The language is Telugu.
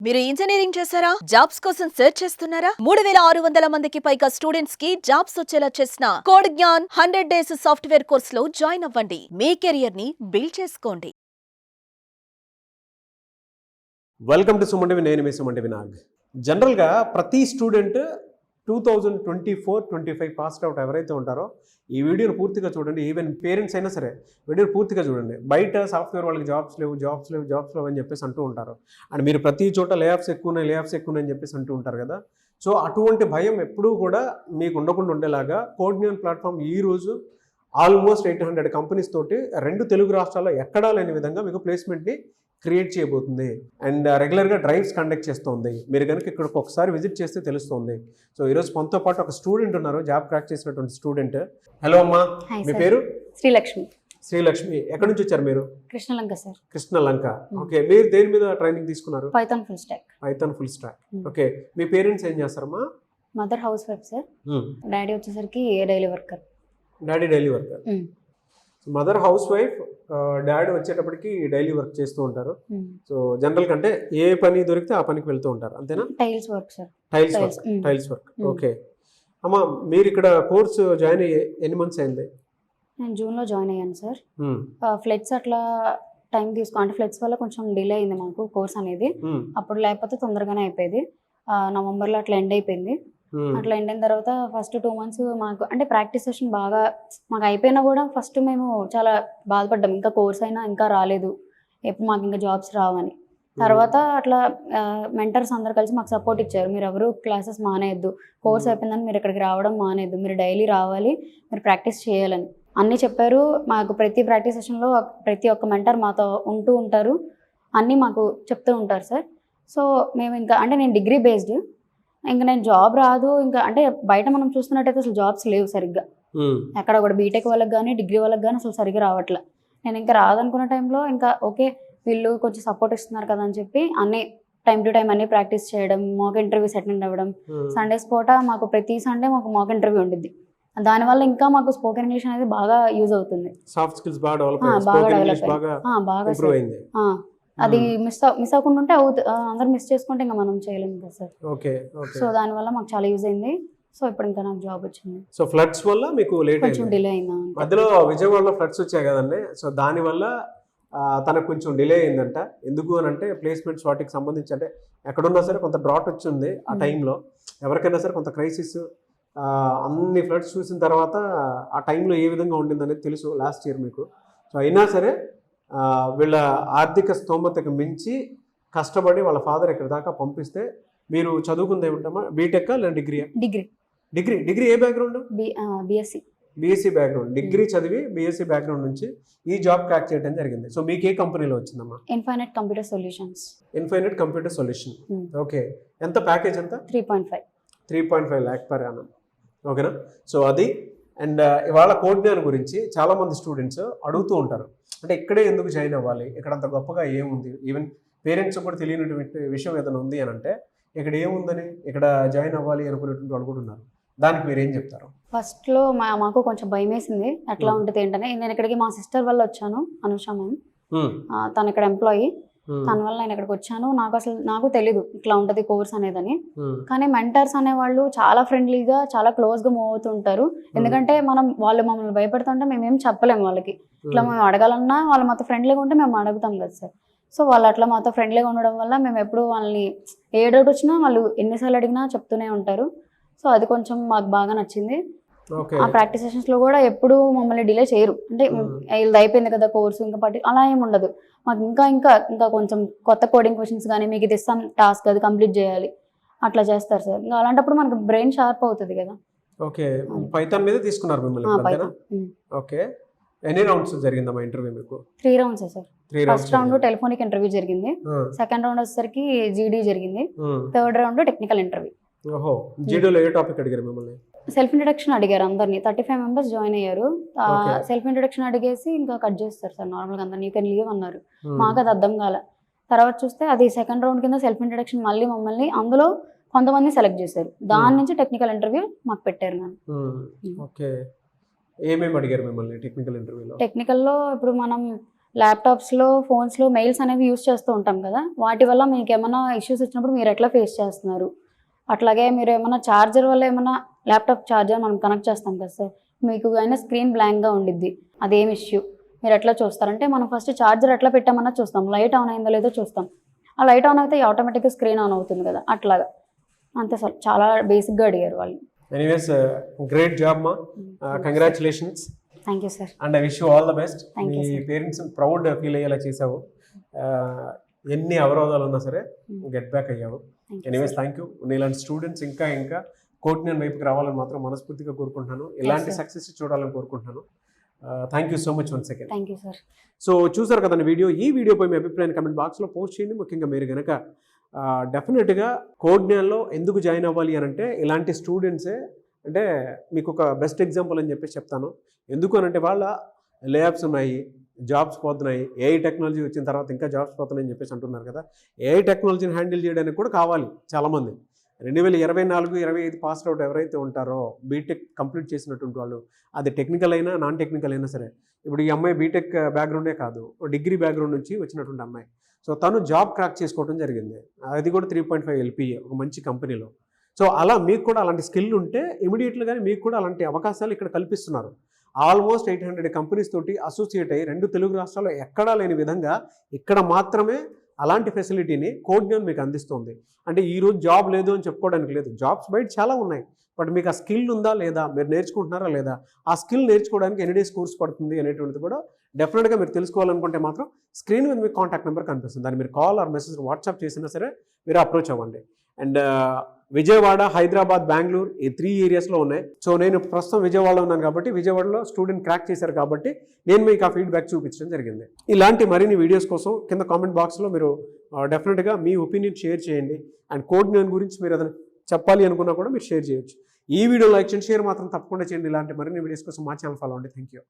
మీరు ఇంజనీరింగ్ చేశారా? జాబ్స్ కోసం సెర్చ్ చేస్తున్నారా? 3600 మందికి పైగా స్టూడెంట్స్ కి జాబ్స్ వచ్చేలా చేసిన code Gyan 100 days software course లో జాయిన్ అవ్వండి. మీ కెరియర్ ని బిల్డ్ చేసుకోండి. Welcome to Suman TV. నేను మీ సుమంటివి నాగ్. జనరల్గా ప్రతి స్టూడెంట్ 2024-25 పాస్డ్ అవుట్ ఎవరైతే ఉంటారో ఈ వీడియోని పూర్తిగా చూడండి. ఈవెన్ పేరెంట్స్ అయినా సరే వీడియోని పూర్తిగా చూడండి. బయట సాఫ్ట్వేర్ వాళ్ళకి జాబ్స్ లేవు అని చెప్పేసి అంటూ ఉంటారు. అండ్ మీరు ప్రతి చోట లేఆఫ్స్ ఎక్కువనే అని చెప్పేసి అంటూ ఉంటారు కదా. సో అటువంటి భయం ఎప్పుడూ కూడా మీకు ఉండకుండా ఉండేలాగా కోడ్ జ్ఞాన్ ప్లాట్ఫామ్ ఈరోజు ఆల్మోస్ట్ 800 కంపెనీస్ తోటి 2 తెలుగు రాష్ట్రాల్లో ఎక్కడా లేని విధంగా మీకు ప్లేస్మెంట్ని క్రియేట్ చేయబోతుంది. అండ్ రెగ్యులర్గా డ్రైవ్స్ కండక్ట్ చేస్తుంది. మీరు కనుక ఇక్కడికి ఒకసారి విజిట్ చేస్తే తెలుస్తుంది. సో ఈరోజు మనతో పాటు ఒక స్టూడెంట్ ఉన్నారు, జాబ్ క్రాక్ చేసినటువంటి స్టూడెంట్. హలో అమ్మా, మీ పేరు? శ్రీలక్ష్మి. ఎక్కడి నుంచి వచ్చారు మీరు? కృష్ణలంక సార్. కృష్ణలంక. ఓకే, మీరు దేని మీద ట్రైనింగ్ తీసుకున్నారు? Python full stack. ఓకే, మీ పేరెంట్స్ ఏం చేస్తారమ్మా? Mother house wife sir. Daddy వచ్చేసరికి daily worker. Mother house wife, daddy వచ్చేటప్పటికి డైలీ వర్క్ చేస్తూ ఉంటారు. సో జనరల్ కంటే ఏ పని దొరికితే ఆ పనికి వెళ్తూ ఉంటారు, అంతేనా? Tiles work sir. Tiles work. Okay అమ్మా, మీరు ఇక్కడ కోర్సు జాయిన్ అయ్యి ఎన్ని మంత్స్ అయింది? నేను జూన్లో జాయిన్ అయ్యాను సార్. ఫ్లెట్స్ అట్లా టైం అంటే ఫ్లెట్స్ వల్ల కొంచెం డిలే అయింది మాకు కోర్స్ అనేది. అప్పుడు లేకపోతే తొందరగానే అయిపోయింది. నవంబర్లో అట్లా ఎండ్ అయిపోయింది. అట్లా ఎండ్ అయిన తర్వాత ఫస్ట్ 2 months మాకు అంటే ప్రాక్టీస్ సెషన్ బాగా మాకు అయిపోయినా కూడా ఫస్ట్ మేము చాలా బాధపడ్డాం, ఇంకా కోర్స్ అయినా ఇంకా రాలేదు, ఎప్పుడు మాకు ఇంకా జాబ్స్ రావని. తర్వాత అట్లా మెంటర్స్ అందరు కలిసి మాకు సపోర్ట్ ఇచ్చారు. మీరు ఎవరు క్లాసెస్ మానేయద్దు, కోర్స్ అయిపోయిందని మీరు ఇక్కడికి రావడం మానేయద్దు, మీరు డైలీ రావాలి, మీరు ప్రాక్టీస్ చేయాలని అన్నీ చెప్పారు. మాకు ప్రతి ప్రాక్టీస్ సెషన్లో ప్రతి ఒక్క మెంటర్ మాతో ఉంటూ ఉంటారు, అన్నీ మాకు చెప్తూ ఉంటారు సార్. సో మేము ఇంకా అంటే నేను డిగ్రీ బేస్డ్, ఇంకా నేను జాబ్ రాదు ఇంకా అంటే బయట మనం చూస్తున్నట్టయితే అసలు జాబ్స్ లేవు సరిగ్గా ఎక్కడ కూడా. బీటెక్ వాళ్ళకి కానీ డిగ్రీ వాళ్ళకి కానీ అసలు సరిగ్గా రావట్లే. నేను ఇంకా రాదనుకున్న టైంలో ఇంకా ఓకే వీళ్ళు కొంచెం సపోర్ట్ ఇస్తున్నారు కదా అని చెప్పి అన్నీ టైం టు టైం అన్నీ ప్రాక్టీస్ చేయడం, మాక్ ఇంటర్వ్యూస్ అటెండ్ అవ్వడం. సండేస్ పూట మాకు ప్రతి సండే మాకు మాక్ ఇంటర్వ్యూ ఉంటుంది. దానివల్ల ఇంకా మాకు స్పోకెన్ ఇంగ్లీష్ అనేది బాగా యూజ్ అవుతుంది. సాఫ్ట్ స్కిల్స్ బాగా డెవలప్ అది మిస్ అవ్వకుండా ఉంటే అందరు మిస్ చేసుకుంటే ఇంకా మనం చేయలేము కదా సార్. సో దానివల్ల మాకు చాలా యూజ్ అయింది. సో ఇప్పుడు ఇంకా నాకు జాబ్ వచ్చింది. సో ఫ్లడ్స్ వల్ల మీకు లేట్ కొంచెం డిలే అయిందా? మధ్యలో విజయవాడలో ఫ్లడ్స్ వచ్చాయి కదండి. సో దానివల్ల తనకు కొంచెం డిలే అయిందంట. ఎందుకు అని అంటే ప్లేస్మెంట్స్ వాటికి సంబంధించి అంటే ఎక్కడున్నా సరే కొంత డ్రాట్ వచ్చింది ఆ టైంలో. ఎవరికైనా సరే కొంత క్రైసిస్, అన్ని ఫ్లడ్స్ చూసిన తర్వాత ఆ టైంలో ఏ విధంగా ఉండింది అనేది తెలుసు లాస్ట్ ఇయర్ మీకు. సో అయినా సరే వీళ్ళ ఆర్థిక స్తోమతకు మించి కష్టపడి వాళ్ళ ఫాదర్ ఇక్కడ దాకా పంపిస్తే మీరు చదువుకుంది ఏమిటమ్మా? బీటెక్ లేదా డిగ్రీ? డిగ్రీ ఏ బ్యాక్గ్రౌండ్? BSc background. డిగ్రీ చదివి బీఎస్సీ బ్యాక్గ్రౌండ్ నుంచి ఈ జాబ్ క్రాక్ చేయడం జరిగింది. సో మీకు ఏ కంపెనీలో వచ్చిందమ్మా? Infinite computer solution. ఓకే, ఎంత ప్యాకేజ్ ఎంత? 3.5 lakh per annum. ఓకేనా? సో అది. అండ్ ఇవాళ కోడ్ జ్ఞాన్ గురించి చాలామంది స్టూడెంట్స్ అడుగుతూ ఉంటారు, అంటే ఇక్కడే ఎందుకు జాయిన్ అవ్వాలి, ఇక్కడ అంత గొప్పగా ఏముంది, ఈవెన్ పేరెంట్స్ కూడా తెలియనటువంటి విషయం ఏదైనా ఉంది అని అంటే ఇక్కడ ఏముందని ఇక్కడ జాయిన్ అవ్వాలి అనుకునేటువంటి అనుకుంటున్నారు. దానికి మీరు ఏం చెప్తారు? ఫస్ట్లో మాకు కొంచెం భయం వేసింది ఎట్లా ఉంటుంది ఏంటనే. నేను ఇక్కడికి మా సిస్టర్ వల్ల వచ్చాను, అనుష మ్యామ్. తను ఇక్కడ ఎంప్లాయీ, తన వల్ల నేను ఇక్కడికి వచ్చాను. నాకు తెలీదు ఇట్లా ఉంటుంది కోర్స్ అనేదని. కానీ మెంటర్స్ అనేవాళ్ళు చాలా ఫ్రెండ్లీగా చాలా క్లోజ్గా మూవ్ అవుతుంటారు. ఎందుకంటే వాళ్ళు మమ్మల్ని భయపెడుతుంటే మేమేం చెప్పలేము వాళ్ళకి. ఇట్లా మేము అడగాలన్నా వాళ్ళు మాతో ఫ్రెండ్లీగా ఉంటే మేము అడుగుతాం కదా సార్. సో వాళ్ళు అట్లా మాతో ఫ్రెండ్లీగా ఉండడం వల్ల మేము ఎప్పుడు వాళ్ళని ఏ డౌట్ వచ్చినా వాళ్ళు ఎన్నిసార్లు అడిగినా చెప్తూనే ఉంటారు. సో అది కొంచెం మాకు బాగా నచ్చింది. ఆ ప్రాక్టీస్ సెషన్స్లో కూడా ఎప్పుడు మమ్మల్ని డిలే చేయరు. అంటే ఇది అయిపోయింది కదా కోర్సు ఇంకా అలా ఏమి ఉండదు. మాకు ఇంకా కొంచెం కొత్త కోడింగ్ క్వశ్చన్స్ కానీ మీకు ఇది ఇస్తాం టాస్క్, అది కంప్లీట్ చేయాలి, అట్లా చేస్తారు సార్. ఇంకా అలాంటప్పుడు మనకు బ్రెయిన్ షార్ప్ అవుతుంది కదా. ఓకే, పైథాన్ మీద తీసుకున్నారు మిమ్మల్ని. ఓకే, ఎన్ని రౌండ్స్ జరిగిందమ్మా ఇంటర్వ్యూ మీకు? 3 rounds sir. First round telephonic interview జరిగింది, సెకండ్ రౌండ్ వచ్చేసరికి జీడీ జరిగింది, థర్డ్ రౌండ్ టెక్నికల్ ఇంటర్వ్యూ. ఓహో, జీడీలో ఏ టాపిక్ అడిగారు మిమ్మల్ని? సెల్ఫ్ ఇంట్రొడక్షన్ అడిగారు అందరినీ. 35 members జాయిన్ అయ్యారు. సెల్ఫ్ ఇంట్రొడక్షన్ అడిగేసి ఇంకా కట్ చేస్తారు సార్ నార్మల్గా అందరినీ. యూ కెన్ లీవ్ అన్నారు. మాకు అది అర్థం కాలే. తర్వాత చూస్తే అది సెకండ్ రౌండ్ కింద సెల్ఫ్ ఇంట్రొడక్షన్ మళ్ళీ మమ్మల్ని అందులో కొంతమంది సెలెక్ట్ చేశారు. దాని నుంచి టెక్నికల్ ఇంటర్వ్యూ మాకు పెట్టారు. ఓకే, ఏమేమి అడిగారు మిమ్మల్ని టెక్నికల్ ఇంటర్వ్యూలో? టెక్నికల్లో ఇప్పుడు మనం ల్యాప్టాప్స్లో ఫోన్స్లో మెయిల్స్ అనేవి యూస్ చేస్తూ ఉంటాం కదా, వాటి వల్ల మీకు ఏమైనా ఇష్యూస్ వచ్చినప్పుడు మీరు ఎట్లా ఫేస్ చేస్తున్నారు? అట్లాగే మీరు ఏమైనా ఛార్జర్ వల్ల ఏమైనా ల్యాప్టాప్ ఛార్జర్ మనం కనెక్ట్ చేస్తాం కదా సార్, మీకు అయినా స్క్రీన్ బ్లాంక్గా ఉండిద్ది, అదేం ఇష్యూ మీరు ఎట్లా చూస్తారంటే మనం ఫస్ట్ ఛార్జర్ ఎట్లా పెట్టామన్నా చూస్తాం, లైట్ ఆన్ అయిందో లేదో చూస్తాం. ఆ లైట్ ఆన్ అయితే ఆటోమేటిక్గా స్క్రీన్ ఆన్ అవుతుంది కదా, అట్లాగా అంతే సార్. చాలా బేసిక్గా అడిగారు వాళ్ళు. ఎనీవేస్ గ్రేట్ జాబ్ మా, congratulations. Thank you sir. And I wish you all the best. Thank you, me sir. Parents proud feel అయ్యేలా చేసావు. ఎన్ని అవరోధాలు ఉన్నా సరే గెట్ బ్యాక్ అయ్యావు. Thank you, anyways sir. Thank you. నీలాంటి స్టూడెంట్స్ ఇంకా కోటినేని వైపుకి రావాలని మాత్రం మనస్ఫూర్తిగా కోరుకుంటున్నాను. ఇలాంటి sir. సక్సెస్ చూడాలని కోరుకుంటున్నాను. Thank you so much once again. Thank you sir. So చూసారు కదండి వీడియో. ఈ వీడియోపై మీ అభిప్రాయాన్ని కమెంట్ బాక్స్లో పోస్ట్ చేయండి. ముఖ్యంగా మీరు కనుక డెఫినెట్గా కోడ్జ్ఞాన్లో ఎందుకు జాయిన్ అవ్వాలి అని అంటే ఇలాంటి స్టూడెంట్సే, అంటే మీకు ఒక బెస్ట్ ఎగ్జాంపుల్ అని చెప్పేసి చెప్తాను. ఎందుకు అని అంటే వాళ్ళ లేఆఫ్స్ ఉన్నాయి, జాబ్స్ పోతున్నాయి, ఏఐ టెక్నాలజీ వచ్చిన తర్వాత ఇంకా జాబ్స్ పోతున్నాయని చెప్పేసి అంటున్నారు కదా. ఏఐ టెక్నాలజీని హ్యాండిల్ చేయడానికి కూడా కావాలి చాలామంది. 2024-25 పాస్ అవుట్ ఎవరైతే ఉంటారో బీటెక్ కంప్లీట్ చేసినటువంటి వాళ్ళు, అది టెక్నికల్ అయినా నాన్ టెక్నికల్ అయినా సరే. ఇప్పుడు ఈ అమ్మాయి బీటెక్ బ్యాక్గ్రౌండే కాదు, డిగ్రీ బ్యాక్గ్రౌండ్ నుంచి వచ్చినటువంటి అమ్మాయి. సో తను జాబ్ క్రాక్ చేసుకోవడం జరిగింది, అది కూడా 3.5 LPA ఒక మంచి కంపెనీలో. సో అలా మీకు కూడా అలాంటి స్కిల్ ఉంటే ఇమీడియట్గానే మీకు కూడా అలాంటి అవకాశాలు ఇక్కడ కల్పిస్తున్నారు. ఆల్మోస్ట్ 800 కంపెనీస్ తోటి అసోసియేట్ అయ్యి 2 తెలుగు రాష్ట్రాల్లో ఎక్కడా లేని విధంగా ఇక్కడ మాత్రమే అలాంటి ఫెసిలిటీని కోడ్జ్ఞాన్ మీకు అందిస్తుంది. అంటే ఈరోజు జాబ్ లేదు అని చెప్పుకోవడానికి లేదు, జాబ్స్ బయట చాలా ఉన్నాయి. బట్ మీకు ఆ స్కిల్ ఉందా లేదా, మీరు నేర్చుకుంటున్నారా లేదా, ఆ స్కిల్ నేర్చుకోవడానికి ఎన్ని డేస్ కోర్స్ పడుతుంది అనేటువంటిది కూడా డెఫినెట్గా మీరు తెలుసుకోవాలనుకుంటే మాత్రం స్క్రీన్ మీద మీకు కాంటాక్ట్ నెంబర్ కనిపిస్తుంది. దాన్ని మీరు కాల్ ఆర్ మెసేజ్ వాట్సాప్ చేసినా సరే మీరు అప్రోచ్ అవ్వండి. అండ్ విజయవాడ, హైదరాబాద్, బెంగళూరు ఈ 3 ఏరియాస్లో ఉన్నాయి. సో నేను ప్రస్తుతం విజయవాడలో ఉన్నాను కాబట్టి విజయవాడలో స్టూడెంట్ క్రాక్ చేశారు కాబట్టి నేను మీకు ఆ ఫీడ్బ్యాక్ చూపించడం జరిగింది. ఇలాంటి మరిన్ని వీడియోస్ కోసం కింద కామెంట్ బాక్స్లో మీరు డెఫినెట్గా మీ ఒపీనియన్ షేర్ చేయండి. అండ్ కోడ్జ్ఞాన్ గురించి మీరు ఏదైనా చెప్పాలి అనుకున్నా కూడా మీరు షేర్ చేయొచ్చు. ఈ వీడియో లైక్ చేయండి, షేర్ మాత్రం తప్పకుండా చేయండి. ఇలాంటి మరిన్ని వీడియోస్ కోసం మా ఛానల్ ఫాలో అవ్వండి. Thank you.